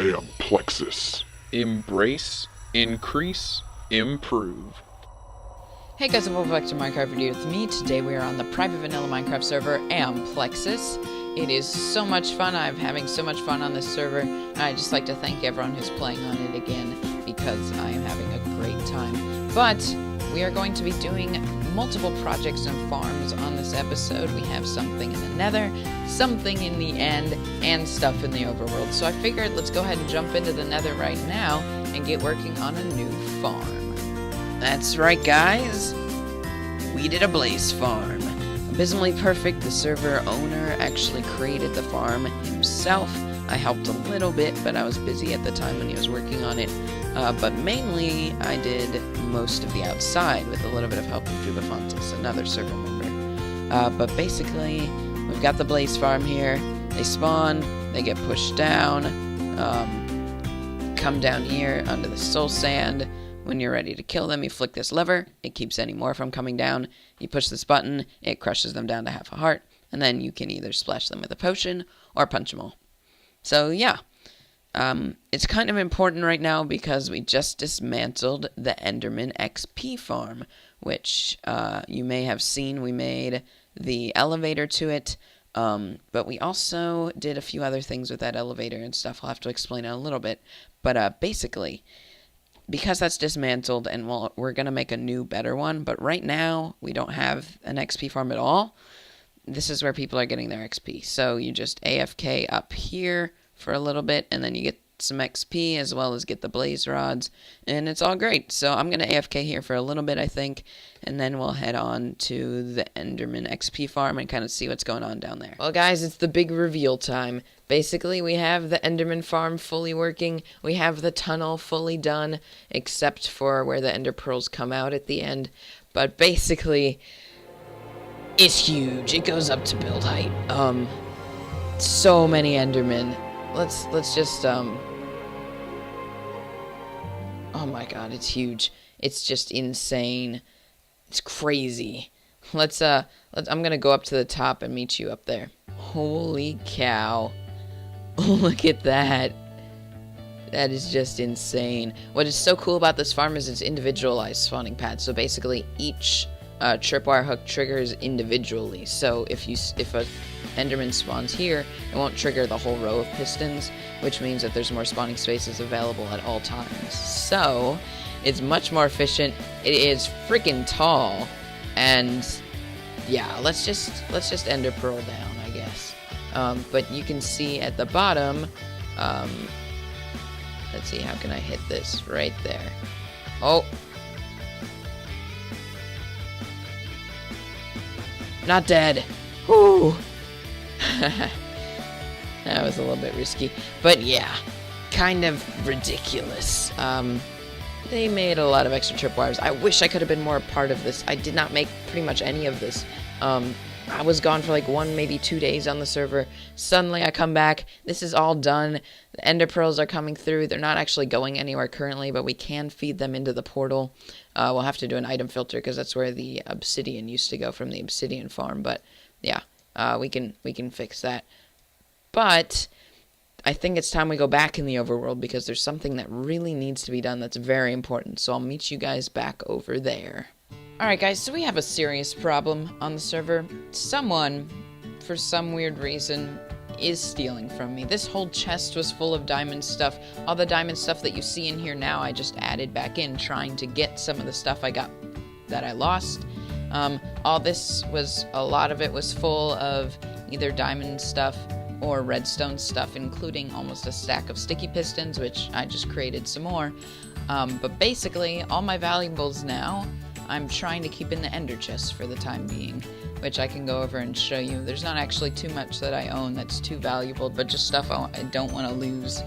Amplexus. Embrace, increase, improve. Hey guys, and welcome back to Minecraft Video with me. Today we are on the private vanilla Minecraft server, Amplexus. It is so much fun. I'm having so much fun on this server, and I'd just like to thank everyone who's playing on it again, because I am having a great time. But we are going to be doing multiple projects and farms on this episode. We have something in the nether, something in the end, and stuff in the overworld. So I figured let's go ahead and jump into the nether right now and get working on a new farm. That's right, guys. We did a blaze farm. Abysmally perfect. The server owner actually created the farm himself. I helped a little bit, but I was busy at the time when he was working on it. But mainly, I did most of the outside with a little bit of help from Jubafontis, another server member. But basically, we've got the blaze farm here. They spawn, they get pushed down, come down here onto the soul sand. When you're ready to kill them, you flick this lever. It keeps any more from coming down. You push this button, it crushes them down to half a heart, and then you can either splash them with a potion or punch them all. So yeah, it's kind of important right now because we just dismantled the Endermen XP farm, which you may have seen. We made the elevator to it, but we also did a few other things with that elevator and stuff. I'll have to explain it a little bit, but basically, because that's dismantled, and we're going to make a new, better one, but right now, we don't have an XP farm at all. This is where people are getting their XP. So you just AFK up here for a little bit, and then you get some XP, as well as get the blaze rods, and it's all great. So I'm going to AFK here for a little bit, I think, and then we'll head on to the Enderman XP farm and kind of see what's going on down there. Well, guys, it's the big reveal time. Basically, we have the Enderman farm fully working. We have the tunnel fully done, except for where the Ender Pearls come out at the end. But basically, it's huge. It goes up to build height. So many Endermen. Let's just oh my god, it's huge. It's just insane. It's crazy. I'm gonna go up to the top and meet you up there. Holy cow. Look at that. That is just insane. What is so cool about this farm is its individualized spawning pads. So basically, each tripwire hook triggers individually. So if a Enderman spawns here, it won't trigger the whole row of pistons, which means that there's more spawning spaces available at all times. So it's much more efficient. It is freaking tall, and yeah, let's just Ender Pearl down, I guess. But you can see at the bottom, let's see, how can I hit this? Right there. Oh. Not dead. Whoo. That was a little bit risky. But yeah, kind of ridiculous. They made a lot of extra tripwires. I wish I could have been more a part of this. I did not make pretty much any of this. I was gone for like 1, maybe 2 days on the server. Suddenly I come back. This is all done. The Ender Pearls are coming through. They're not actually going anywhere currently, but we can feed them into the portal. We'll have to do an item filter because that's where the obsidian used to go from the obsidian farm. But yeah, we can fix that. But I think it's time we go back in the overworld because there's something that really needs to be done that's very important. So I'll meet you guys back over there. Alright guys, so we have a serious problem on the server. Someone, for some weird reason, is stealing from me. This whole chest was full of diamond stuff. All the diamond stuff that you see in here now, I just added back in, trying to get some of the stuff I got that I lost. A lot of it was full of either diamond stuff or redstone stuff, including almost a stack of sticky pistons, which I just created some more. But basically, all my valuables now, I'm trying to keep in the ender chest for the time being, which I can go over and show you. There's not actually too much that I own that's too valuable, but just stuff I don't want to lose,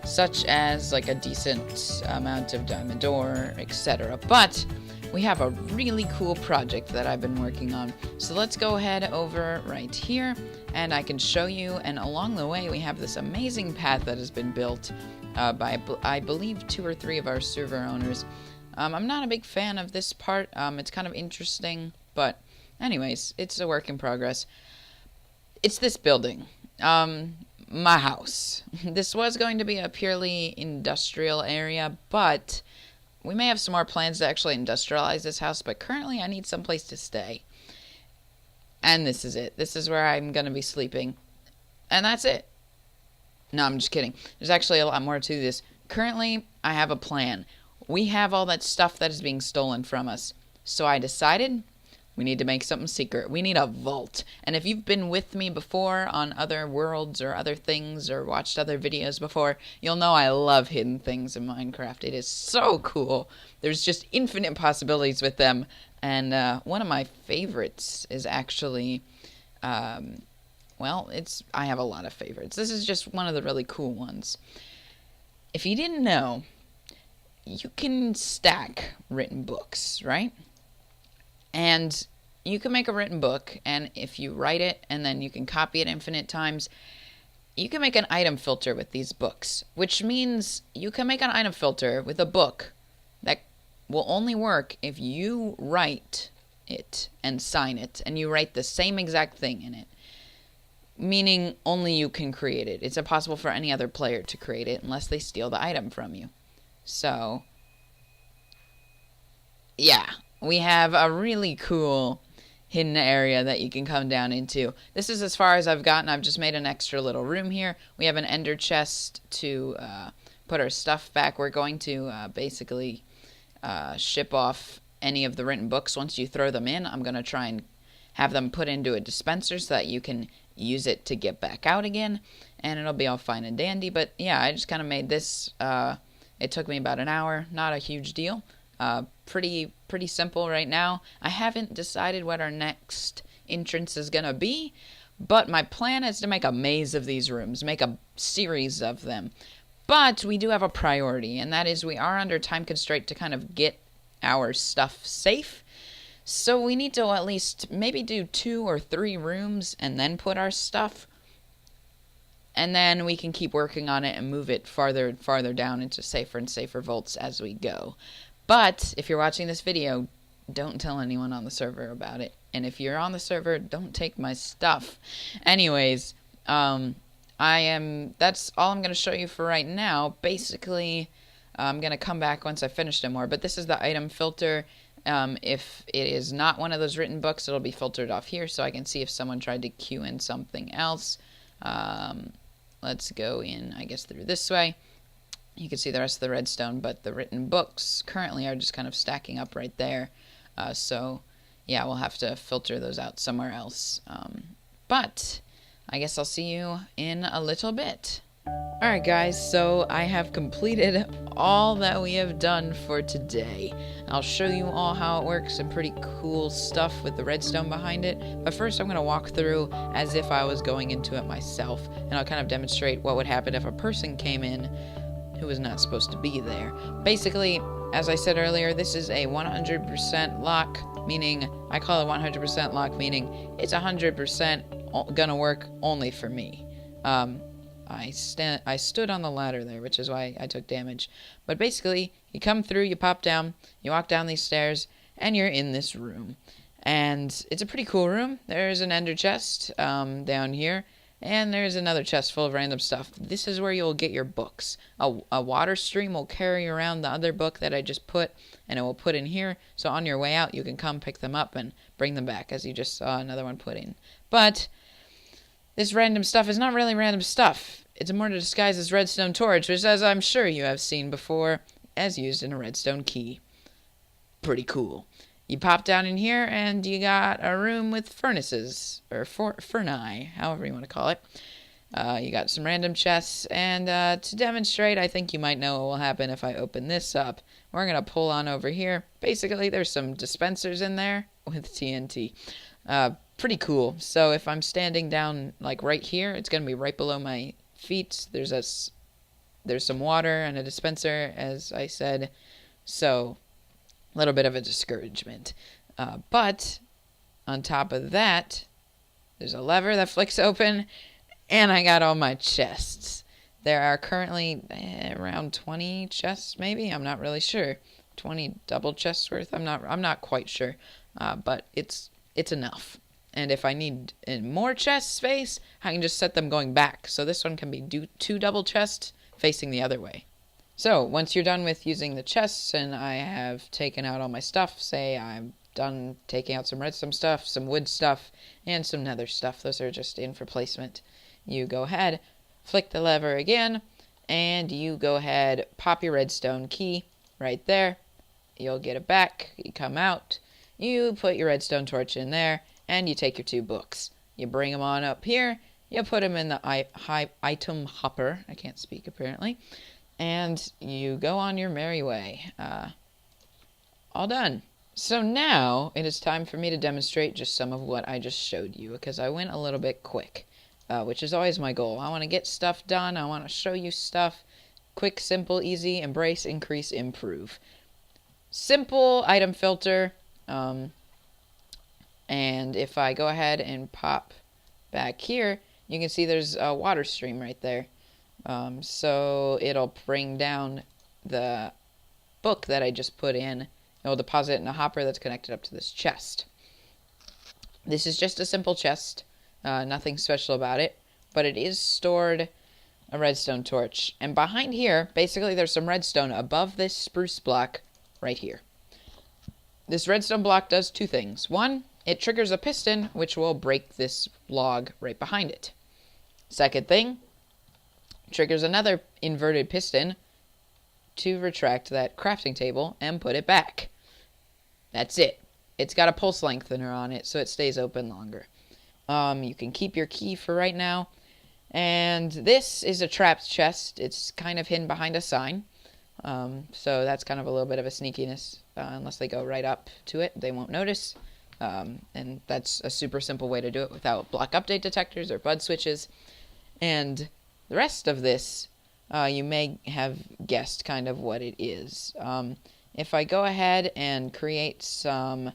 such as like a decent amount of diamond ore, etc. But we have a really cool project that I've been working on. So let's go ahead over right here, and I can show you, and along the way we have this amazing path that has been built by, I believe, 2 or 3 of our server owners. I'm not a big fan of this part. It's kind of interesting, but anyways, it's a work in progress. It's this building. my house. This was going to be a purely industrial area, but we may have some more plans to actually industrialize this house, but currently I need some place to stay. And this is it. This is where I'm going to be sleeping. And that's it. No, I'm just kidding. There's actually a lot more to this. Currently, I have a plan. We have all that stuff that is being stolen from us. So I decided we need to make something secret. We need a vault. And if you've been with me before on other worlds or other things or watched other videos before, you'll know I love hidden things in Minecraft. It is so cool. There's just infinite possibilities with them. And one of my favorites is actually... I have a lot of favorites. This is just one of the really cool ones. If you didn't know, you can stack written books, right? And you can make a written book, and if you write it and then you can copy it infinite times, you can make an item filter with these books, which means you can make an item filter with a book that will only work if you write it and sign it, and you write the same exact thing in it. Meaning only you can create it. It's impossible for any other player to create it unless they steal the item from you. So, yeah, we have a really cool hidden area that you can come down into. This is as far as I've gotten. I've just made an extra little room here. We have an ender chest to put our stuff back. We're going to basically ship off any of the written books. Once you throw them in, I'm going to try and have them put into a dispenser so that you can use it to get back out again, and it'll be all fine and dandy. But yeah, I just kind of made this. It took me about an hour, not a huge deal. Pretty simple right now. I haven't decided what our next entrance is gonna be, but my plan is to make a maze of these rooms, make a series of them. But we do have a priority, and that is we are under time constraint to kind of get our stuff safe. So we need to at least maybe do 2 or 3 rooms and then put our stuff. And then we can keep working on it and move it farther and farther down into safer and safer vaults as we go. But if you're watching this video, don't tell anyone on the server about it. And if you're on the server, don't take my stuff. Anyways, that's all I'm going to show you for right now. Basically, I'm going to come back once I finish them more. But this is the item filter. If it is not one of those written books, it'll be filtered off here so I can see if someone tried to queue in something else. Let's go in, I guess, through this way. You can see the rest of the redstone, but the written books currently are just kind of stacking up right there. So, yeah, we'll have to filter those out somewhere else. But I guess I'll see you in a little bit. Alright guys, so I have completed all that we have done for today. I'll show you all how it works, some pretty cool stuff with the redstone behind it. But first I'm going to walk through as if I was going into it myself, and I'll kind of demonstrate what would happen if a person came in who was not supposed to be there. Basically, as I said earlier, this is a 100% lock, meaning, I call it 100% lock, meaning it's 100% gonna work only for me. I stood on the ladder there, which is why I took damage. But basically, you come through, you pop down, you walk down these stairs, and you're in this room. And it's a pretty cool room. There's an ender chest down here, and there's another chest full of random stuff. This is where you'll get your books. A water stream will carry around the other book that I just put, and it will put in here. So on your way out, you can come pick them up and bring them back, as you just saw another one put in. But this random stuff is not really random stuff. It's more to disguise as redstone torch, which, as I'm sure you have seen before, as used in a redstone key. Pretty cool. You pop down in here, and you got a room with furnaces, or furnae, however you want to call it. You got some random chests, and to demonstrate, I think you might know what will happen if I open this up. We're going to pull on over here. Basically, there's some dispensers in there with TNT. Pretty cool. So if I'm standing down, like, right here, it's going to be right below my feet. There's some water and a dispenser, as I said. So a little bit of a discouragement. But on top of that, there's a lever that flicks open, and I got all my chests. There are currently around 20 chests, maybe. I'm not really sure. 20 double chests worth. I'm not quite sure. But it's enough. And if I need more chest space, I can just set them going back. So this one can be 2 double chests facing the other way. So once you're done with using the chests and I have taken out all my stuff, say I'm done taking out some redstone stuff, some wood stuff, and some nether stuff. Those are just in for placement. You go ahead, flick the lever again, and you go ahead, pop your redstone key right there. You'll get it back. You come out, you put your redstone torch in there, and you take your 2 books. You bring them on up here, you put them in the item hopper. I can't speak apparently. And you go on your merry way. All done. So now it is time for me to demonstrate just some of what I just showed you, because I went a little bit quick, which is always my goal. I want to get stuff done. I want to show you stuff. Quick, simple, easy, embrace, increase, improve. Simple item filter. And if I go ahead and pop back here, you can see there's a water stream right there. So it'll bring down the book that I just put in. It'll deposit it in a hopper that's connected up to this chest. This is just a simple chest, nothing special about it, but it is stored a redstone torch. And behind here, basically there's some redstone above this spruce block right here. This redstone block does 2 things. One, it triggers a piston, which will break this log right behind it. Second thing, triggers another inverted piston to retract that crafting table and put it back. That's it. It's got a pulse lengthener on it, so it stays open longer. You can keep your key for right now. And this is a trapped chest. It's kind of hidden behind a sign. So that's kind of a little bit of a sneakiness. Unless they go right up to it, they won't notice. And that's a super simple way to do it without block update detectors or bud switches. And the rest of this, you may have guessed kind of what it is. If I go ahead and create some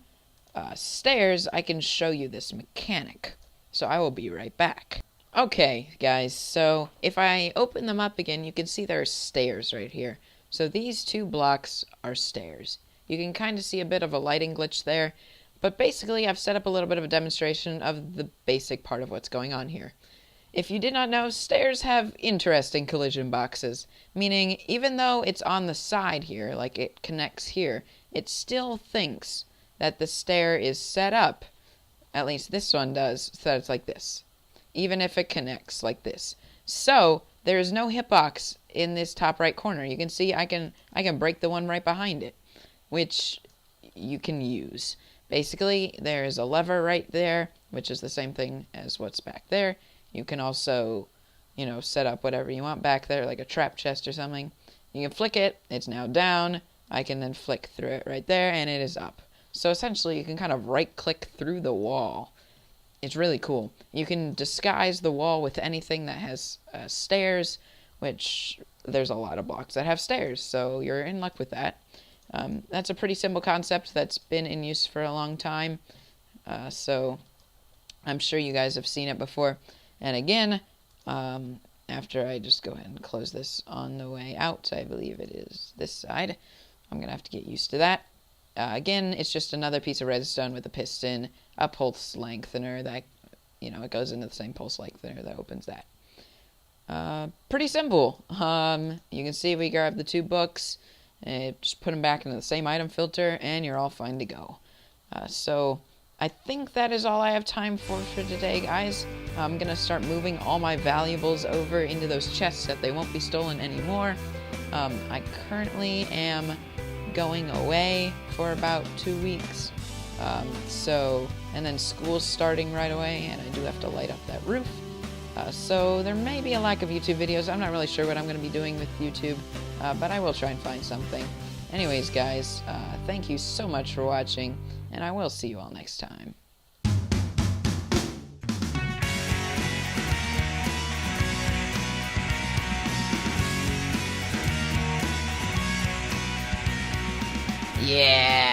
stairs, I can show you this mechanic. So I will be right back. Okay, guys, so if I open them up again, you can see there are stairs right here. So these 2 blocks are stairs. You can kind of see a bit of a lighting glitch there, but basically I've set up a little bit of a demonstration of the basic part of what's going on here. If you did not know, stairs have interesting collision boxes, meaning even though it's on the side here, like it connects here, it still thinks that the stair is set up, at least this one does, so that it's like this, even if it connects like this. So there is no hitbox in this top right corner. You can see I can break the one right behind it, which you can use. Basically, there is a lever right there, which is the same thing as what's back there. You can also, set up whatever you want back there, like a trap chest or something. You can flick it, it's now down. I can then flick through it right there, and it is up. So essentially, you can kind of right-click through the wall. It's really cool. You can disguise the wall with anything that has stairs, which there's a lot of blocks that have stairs, so you're in luck with that. That's a pretty simple concept that's been in use for a long time, so I'm sure you guys have seen it before. And again, after I just go ahead and close this on the way out, I believe it is this side. I'm going to have to get used to that. Again, it's just another piece of redstone with a piston, a pulse lengthener that, it goes into the same pulse lengthener that opens that. Pretty simple. You can see we grab the 2 books, just put them back into the same item filter, and you're all fine to go. So I think that is all I have time for today, guys. I'm going to start moving all my valuables over into those chests so that they won't be stolen anymore. I currently am going away for about 2 weeks. And then school's starting right away, and I do have to light up that roof. So there may be a lack of YouTube videos. I'm not really sure what I'm going to be doing with YouTube, but I will try and find something. Anyways, guys, thank you so much for watching, and I will see you all next time. Yeah!